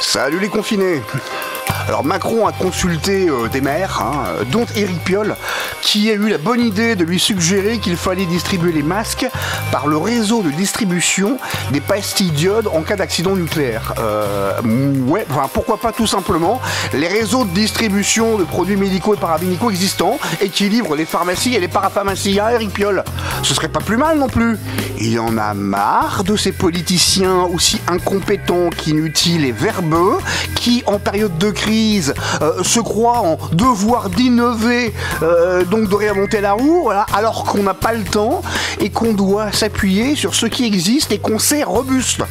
Salut les confinés. Alors Macron a consulté des maires, dont Éric Piolle, qui a eu la bonne idée de lui suggérer qu'il fallait distribuer les masques par le réseau de distribution des pastilles d'iode en cas d'accident nucléaire. Pourquoi pas tout simplement les réseaux de distribution de produits médicaux et paramédicaux existants et qui livrent les pharmacies et les parapharmacies à Éric Piolle. Ce serait pas plus mal non plus. Il en a marre de ces politiciens aussi incompétents qu'inutiles et verbeux qui, en période de crise, se croient en devoir d'innover, donc de réinventer la roue, voilà, alors qu'on n'a pas le temps et qu'on doit s'appuyer sur ce qui existe et qu'on sait robuste.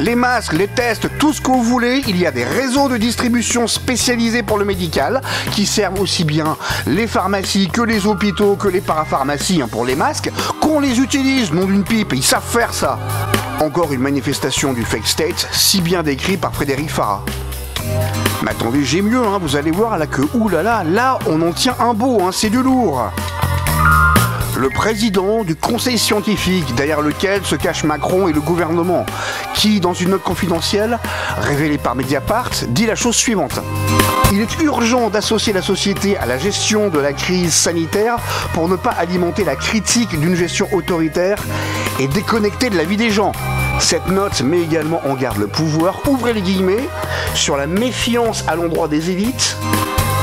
Les masques, les tests, tout ce que vous voulez, il y a des réseaux de distribution spécialisés pour le médical qui servent aussi bien les pharmacies que les hôpitaux, que les parapharmacies pour les masques, qu'on les utilise, nom d'une pipe, ils savent faire ça. Encore une manifestation du fake state, si bien décrit par Frédéric Farah. Mais attendez, j'ai mieux, vous allez voir là que, oulala, là on en tient un beau, c'est du lourd. Le président du conseil scientifique, derrière lequel se cachent Macron et le gouvernement, qui, dans une note confidentielle, révélée par Mediapart, dit la chose suivante. Il est urgent d'associer la société à la gestion de la crise sanitaire pour ne pas alimenter la critique d'une gestion autoritaire et déconnectée de la vie des gens. Cette note met également en garde le pouvoir, ouvrez les guillemets, sur la méfiance à l'endroit des élites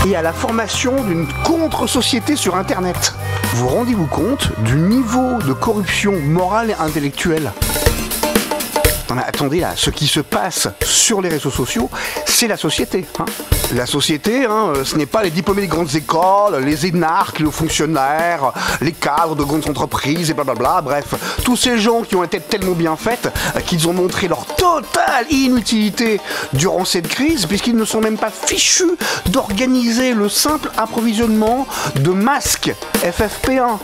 et à la formation d'une contre-société sur Internet. Vous rendez-vous compte du niveau de corruption morale et intellectuelle ? Non mais attendez là, ce qui se passe sur les réseaux sociaux, c'est la société. La société, ce n'est pas les diplômés des grandes écoles, les énarques, les fonctionnaires, les cadres de grandes entreprises et blablabla, bref, tous ces gens qui ont été tellement bien faits qu'ils ont montré leur totale inutilité durant cette crise, puisqu'ils ne sont même pas fichus d'organiser le simple approvisionnement de masques FFP1.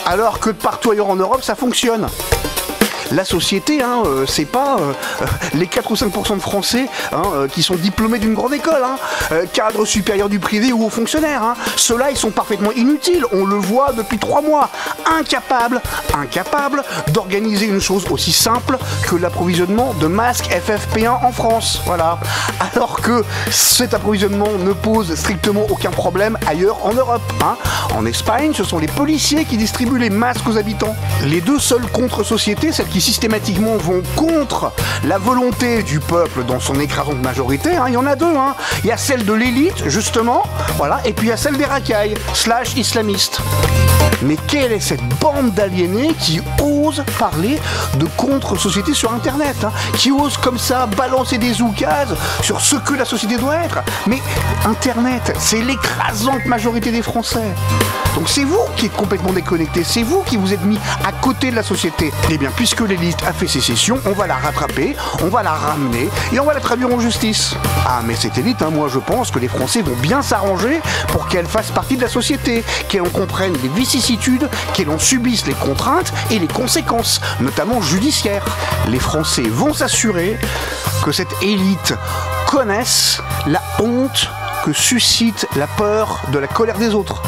Alors que partout ailleurs en Europe, ça fonctionne. La société, c'est pas les 4 ou 5% de Français qui sont diplômés d'une grande école, cadres supérieurs du privé ou hauts fonctionnaires. Ceux-là, ils sont parfaitement inutiles, on le voit depuis 3 mois. Incapables d'organiser une chose aussi simple que l'approvisionnement de masques FFP1 en France. Voilà. Alors que cet approvisionnement ne pose strictement aucun problème ailleurs en Europe. En Espagne, ce sont les policiers qui distribuent les masques aux habitants. Les deux seules contre-sociétés, celles qui systématiquement vont contre la volonté du peuple dans son écrasante majorité, il y en a deux. Il y a celle de l'élite, justement, voilà, et puis il y a celle des racailles, / islamistes. Mais quelle est cette bande d'aliénés qui ose parler de contre-société sur Internet, qui ose comme ça balancer des oukases sur ce que la société doit être. Mais Internet, c'est l'écrasante majorité des Français. Donc c'est vous qui êtes complètement déconnectés, c'est vous qui vous êtes mis à côté de la société. Eh bien, puisque l'élite a fait sécession, on va la rattraper, on va la ramener et on va la traduire en justice. Ah, mais cette élite, moi je pense que les Français vont bien s'arranger pour qu'elle fasse partie de la société, qu'elle en comprenne les vicissitudes, qu'elle en subisse les contraintes et les conséquences, notamment judiciaires. Les Français vont s'assurer que cette élite connaisse la honte que suscite la peur de la colère des autres.